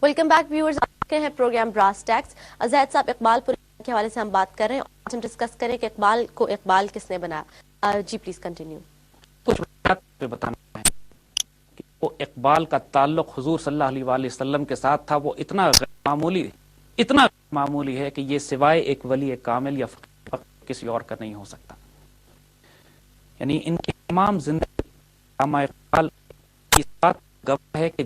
Welcome back viewers, آپ کے ہیں پروگرام براس ٹیکس. زید صاحب، اقبال پور کے حوالے سے ہم بات کر رہے ہیں. آج ہم ڈسکس کریں کہ اقبال کو اقبال کس نے بنایا. جی پلیز کنٹینیو. کچھ بات بتانا ہے کہ وہ اقبال کا تعلق حضور صلی اللہ علیہ وآلہ وسلم کے ساتھ تھا. وہ اتنا معمولی ہے کہ یہ سوائے ایک ولی کامل یا فقیر کسی اور کا نہیں ہو سکتا. یعنی ان کی تمام زندگی علامہ اقبال کی بات گواہ ہے کہ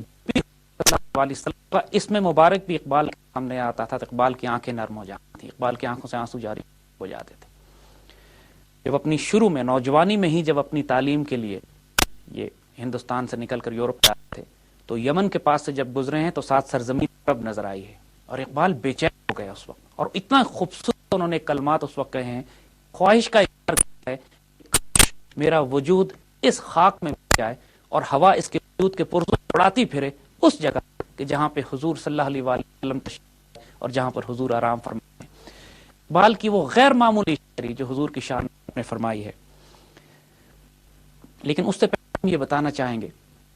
صلی اللہ علیہ وسلم کا اس میں مبارک بھی اقبال کے سامنے آتا تھا تو اقبال کی آنکھیں نرم ہو جاتی تھیں، اقبال کی آنکھوں سے آنسو جاری ہو جاتے تھے. جب اپنی شروع میں نوجوانی میں ہی جب اپنی تعلیم کے لیے یہ ہندوستان سے نکل کر یورپ جاتے تھے تو یمن کے پاس سے جب گزرے ہیں تو ساتھ سرزمین عرب نظر آئی ہے اور اقبال بے چین ہو گیا اس وقت. اور اتنا خوبصورت انہوں نے کلمات اس وقت کہے ہیں، خواہش کا اظہار کیا ہے، میرا وجود اس خاک میں مل جائے اور ہوا اس کے وجود کے پرزوں اڑاتی پھرے اس جگہ کہ جہاں پہ حضور صلی اللہ علیہ وسلم تشریف اور جہاں پر حضور آرام فرمائے. اقبال کی وہ غیر معمولی شاعری جو حضور کی شان نے فرمائی ہے. لیکن اس سے پہلے ہم یہ بتانا چاہیں گے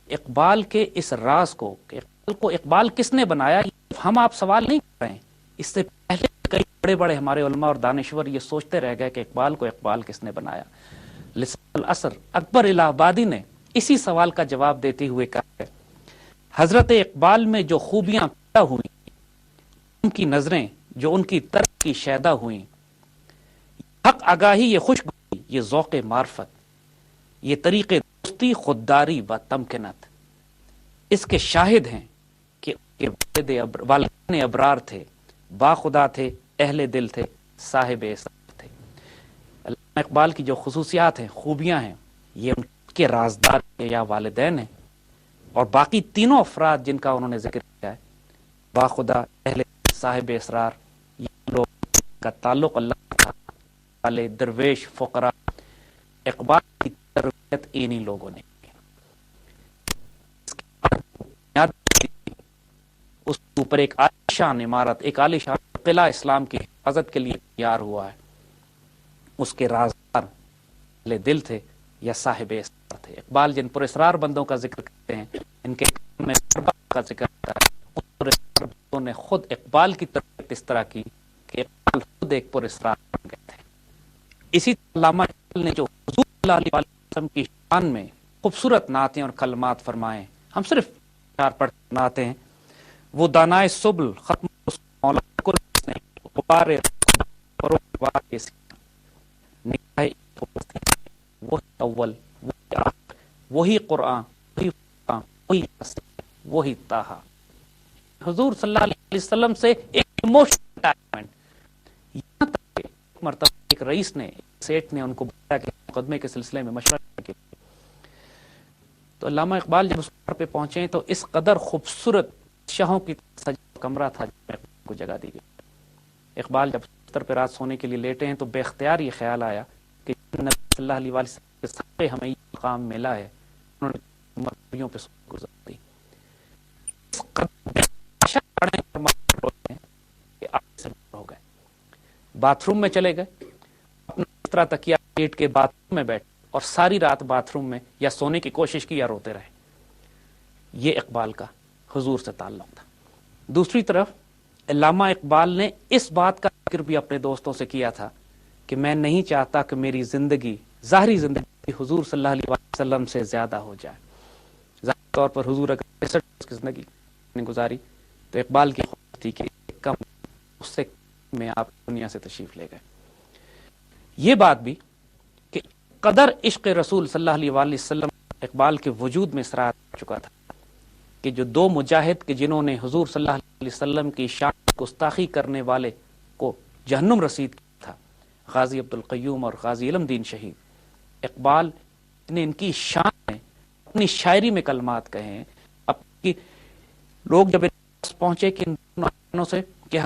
اقبال کے اس راز کو کہ اقبال کس نے بنایا. ہم آپ سوال نہیں کر رہے ہیں، اس سے پہلے کئی بڑے بڑے ہمارے علماء اور دانشور یہ سوچتے رہ گئے کہ اقبال کو اقبال کس نے بنایا. لسان الاثر اکبر الہ آبادی نے اسی سوال کا جواب دیتے ہوئے کہا ہے، حضرت اقبال میں جو خوبیاں پیدا ہوئیں، ان کی نظریں جو ان کی طرف کی شیدا ہوئیں، حق آگاہی یہ خوشگوئی یہ ذوق معرفت، یہ طریق دوستی خودداری و تمکنت، اس کے شاہد ہیں کہ والدین ابرار تھے، با خدا تھے، اہل دل تھے، صاحب اسرار تھے. علامہ اقبال کی جو خصوصیات ہیں، خوبیاں ہیں، یہ ان کے رازدار یا والدین ہیں اور باقی تینوں افراد جن کا انہوں نے ذکر کیا ہے، با خدا، اہل صاحب اسرار، یہ لوگ کا تعلق اللہ کا والے درویش فقراء. اقبال کی تربیت انہی لوگوں نے اس کے اوپر ایک عالیشان عمارت، ایک عالیشان قلعہ اسلام کی حفاظت کے لیے تیار ہوا ہے. اس کے رازدار اہل دل تھے یا صاحب اسرار تھے. اقبال جن پر اسرار بندوں کا ذکر کرتے ہیں، ان کے کام میں کا ذکر کرتا ہے، ان پر اسرار بندوں نے خود اقبال کی تربیت اس طرح کی کہ اقبال خود ایک پر اسرار بن گئے تھے. اسی طرح علامہ اقبال نے جو حضور صلی اللہ علیہ وسلم کی شان میں خوبصورت نعتیں اور کلمات فرمائے، ہم صرف چار پڑھ نعتیں ہیں. وہ دانائے سبل ختم مولا کو غبار وہی اول وہی آخر وہی قرآن وہی فرقان وہی وہی طٰہٰ. حضور صلی اللہ علیہ وسلم سے ایک ایموشنل اٹیچمنٹ. یہاں تک کہ ایک مرتبہ ایک رئیس نے، سیٹ نے ان کو بتایا کہ مقدمے کے سلسلے میں مشورہ کیا. تو علامہ اقبال جب اس پہ پہنچے تو اس قدر خوبصورت شاہوں کی سجا کمرہ تھا جس میں کو جگہ دی گئی. اقبال جب بستر پہ رات سونے کے لیے لیٹے ہیں تو بے اختیار یہ خیال آیا کہ نبی صلی اللہ علیہ وسلم کے ساتھ ہمیں یہ مقام ملا ہے، انہوں نے مرتبیوں پہ گزار دی. اس قدر ہو گئے، باتھ روم میں چلے گئے، اپنا بستر تکیا پیٹ کے باتھ روم میں بیٹھے اور ساری رات باتھ روم میں یا سونے کی کوشش کی یا روتے رہے. یہ اقبال کا حضور سے تعلق تھا. دوسری طرف علامہ اقبال نے اس بات کا ذکر بھی اپنے دوستوں سے کیا تھا کہ میں نہیں چاہتا کہ میری زندگی، ظاہری زندگی، حضور صلی اللہ علیہ وسلم سے زیادہ ہو جائے. ظاہری طور پر حضور اگر 63 کی زندگی نے گزاری تو اقبال کی خواہش تھی کہ کم اس سے میں آپ دنیا سے تشریف لے گئے. یہ بات بھی کہ قدر عشق رسول صلی اللہ علیہ وآلہ وسلم اقبال کے وجود میں اثرات ہو چکا تھا کہ جو دو مجاہد کہ جنہوں نے حضور صلی اللہ علیہ وسلم کی شان گستاخی کرنے والے کو جہنم رسید کیا تھا، غازی عبدالقیوم اور غازی علم دین شہید، اقبال نے ان کی شان میں اپنی شاعری میں کلمات کہے ہیں. اپنی لوگ جب پہنچے کہ ان دونوں سے کہ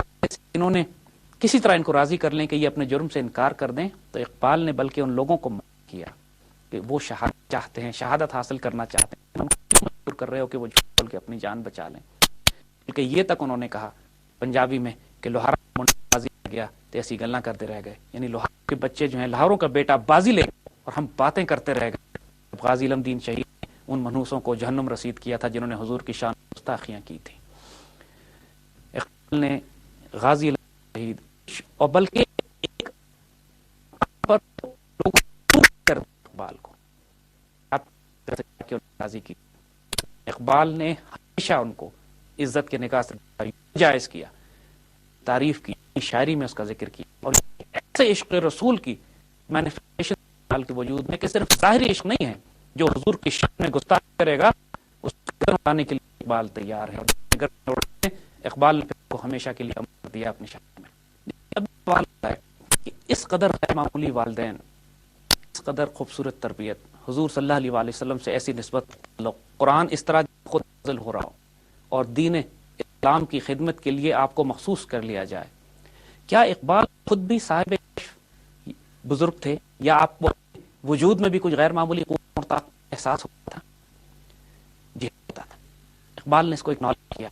انہوں نے کسی طرح ان کو راضی کر لیں کہ یہ اپنے جرم سے انکار کر دیں، تو اقبال نے بلکہ ان لوگوں کو منع کیا کہ وہ شہادت چاہتے ہیں، شہادت حاصل کرنا چاہتے ہیں، ان کو مجبور کر رہے ہو کہ وہ جھوٹ بول کے اپنی جان بچا لیں. بلکہ یہ تک انہوں نے کہا پنجابی میں کہ لوہارا بازی گیا تو ایسی گلاں کرتے رہ گئے، یعنی لوہاروں کے بچے جو ہیں، لاہوروں کا بیٹا بازی لے گئے اور ہم باتیں کرتے رہ گئے. غازی علم دین شہید نے ان منحوسوں کو جہنم رسید کیا تھا جنہوں نے حضور کی شان گستاخیاں کی تھی. اقبال نے غازی شہید اور بلکہ ایک پر لوگ کر اقبال کو غازی کی اقبال نے ہمیشہ ان کو عزت کے نگاہ سے جائز کیا، تعریف کی، شاعری میں اس کا ذکر کیا، اور ایسے عشق رسول کی مینیفیسٹیشن کے وجود میں کہ صرف ظاہری عشق نہیں ہے، جو حضور کی شان میں گستاخی کرے گا اس کو اڑانے کے لیے اقبال تیار ہے، اور اقبال نے کو ہمیشہ کے لیے امر کر دیا اپنی شان میں۔ اب سوال ہے کہ اس قدر غیر معمولی والدین، اس قدر خوبصورت تربیت، حضور صلی اللہ علیہ وسلم سے ایسی نسبت، قرآن اس طرح خود نازل ہو رہا ہو اور دین اسلام کی خدمت کے لیے آپ کو مخصوص کر لیا جائے، کیا اقبال خود بھی صاحب بزرگ تھے یا آپ کو وجود میں بھی کچھ غیر معمولی قوت اور طاقت کا احساس ہوتا تھا؟ جی ہوتا تھا۔ اقبال نے اس کو اکنالج کیا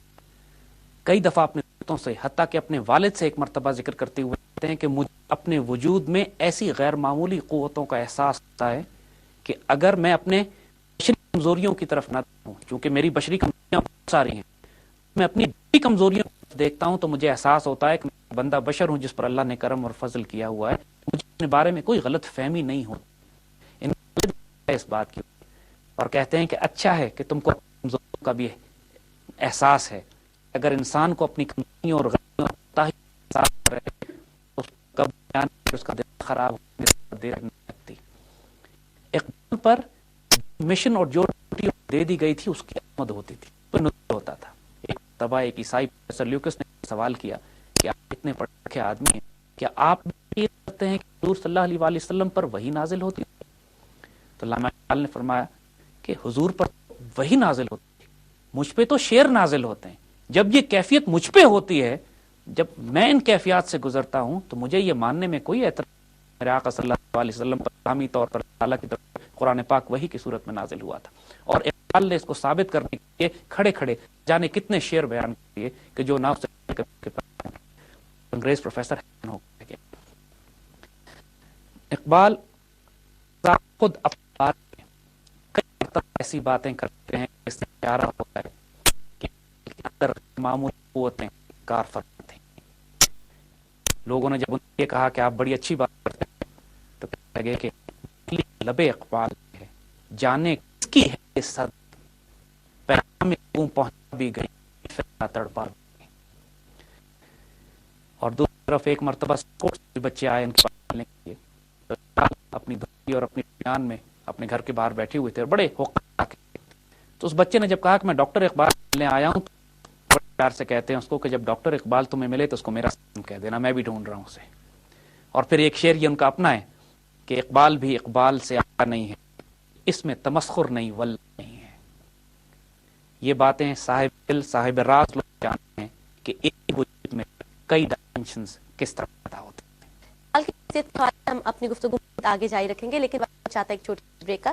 کئی دفعہ اپنے دوستوں سے، حتیٰ کہ اپنے والد سے ایک مرتبہ ذکر کرتے ہوئے کہتے ہیں کہ مجھے اپنے وجود میں ایسی غیر معمولی قوتوں کا احساس ہوتا ہے کہ اگر میں اپنے بشری کمزوریوں کی طرف نہ دیکھوں، چونکہ میری بشری کمزوریاں بہت ساری ہیں، میں اپنی بشری کمزوریوں کو دیکھتا ہوں تو مجھے احساس ہوتا ہے کہ میں بندہ بشر ہوں جس پر اللہ نے کرم اور فضل کیا ہوا ہے، مجھے اپنے بارے میں کوئی غلط فہمی نہیں ہوتی۔ اس بات کی اور کہتے ہیں کہ اچھا ہے کہ تم کو کمزوریوں کا بھی احساس ہے، اگر انسان کو اپنی کمزوریوں اور غلطیوں کا احساس رہے تو اس کا دل خراب ہونے سے دیر نہیں لگتی۔ اقبال پر مشن اور جو ڈیوٹی دے دی گئی تھی اس کی آمد ہوتی تھی، تو نزول ہوتا تھا۔ ایک طبع ایک عیسائی پروفیسر لیوکس نے سوال کیا کہ آپ اتنے پڑھے لکھے آدمی ہیں، کیا آپ یہ کرتے ہیں کہ حضور صلی اللہ علیہ وسلم پر وحی نازل ہوتی؟ تو علامہ اقبال نے فرمایا کہ حضور پر وحی نازل ہوتی ہے، مجھ پہ تو شعر نازل ہوتے ہیں۔ جب یہ کیفیت مجھ پہ ہوتی ہے، جب میں ان کیفیات سے گزرتا ہوں تو مجھے یہ ماننے میں کوئی اعتراض نہیں، میرے آقا صلی اللہ علیہ وسلم پر عامی طور پر اللہ کی طرف قرآن پاک وحی کی صورت میں نازل ہوا تھا۔ اور اقبال نے اس کو ثابت کرنے کے لیے کھڑے کھڑے جانے کتنے شعر بیان کیے کہ جو نہ انگریز پروفیسر ہو گئے۔ اقبال خود اپنے کئی مرتبہ ایسی باتیں کرتے ہیں اس سے اشارہ ہوتا ہے کہ اندر معمولی قوتیں کار فرما تھیں۔ لوگوں نے جب یہ کہا کہ آپ بڑی اچھی بات کرتے ہیں تو کہنے لگے کہ لبے اقبال ہے، جانے کس کی ہے صد، پیغام میں پہنچا بھی گئی تڑپا بھی۔ اور دوسری طرف ایک مرتبہ بچے آئے ان کے پاس ملنے کے لیے، اپنی دھوتی اور اپنی بیان میں اپنے گھر کے باہر بیٹھے ہوئے تھے اور بڑے ہوقا کے، تو اس بچے نے جب کہا کہ میں ڈاکٹر اقبال ملنے آیا ہوں، تو بڑے پیار سے کہتے ہیں اس کو کہ جب ڈاکٹر اقبال تمہیں ملے تو اس کو میرا سلام کہہ دینا، میں بھی ڈھونڈ رہا ہوں اسے۔ اور پھر ایک شعر یہ ان کا اپنا ہے کہ اقبال بھی اقبال سے آگا نہیں ہے، اس میں تمسخر نہیں ول نہیں ہے۔ یہ باتیں صاحب دل صاحب راز لوگ جانتے ہیں کہ ایک وجود میں کئی ڈائمنشنز کس طرح پیدا ہوتے ہیں۔ ہم اپنی گفتگو آگے جاری رکھیں گے، لیکن چاہتا ہے ایک چھوٹی بریک کا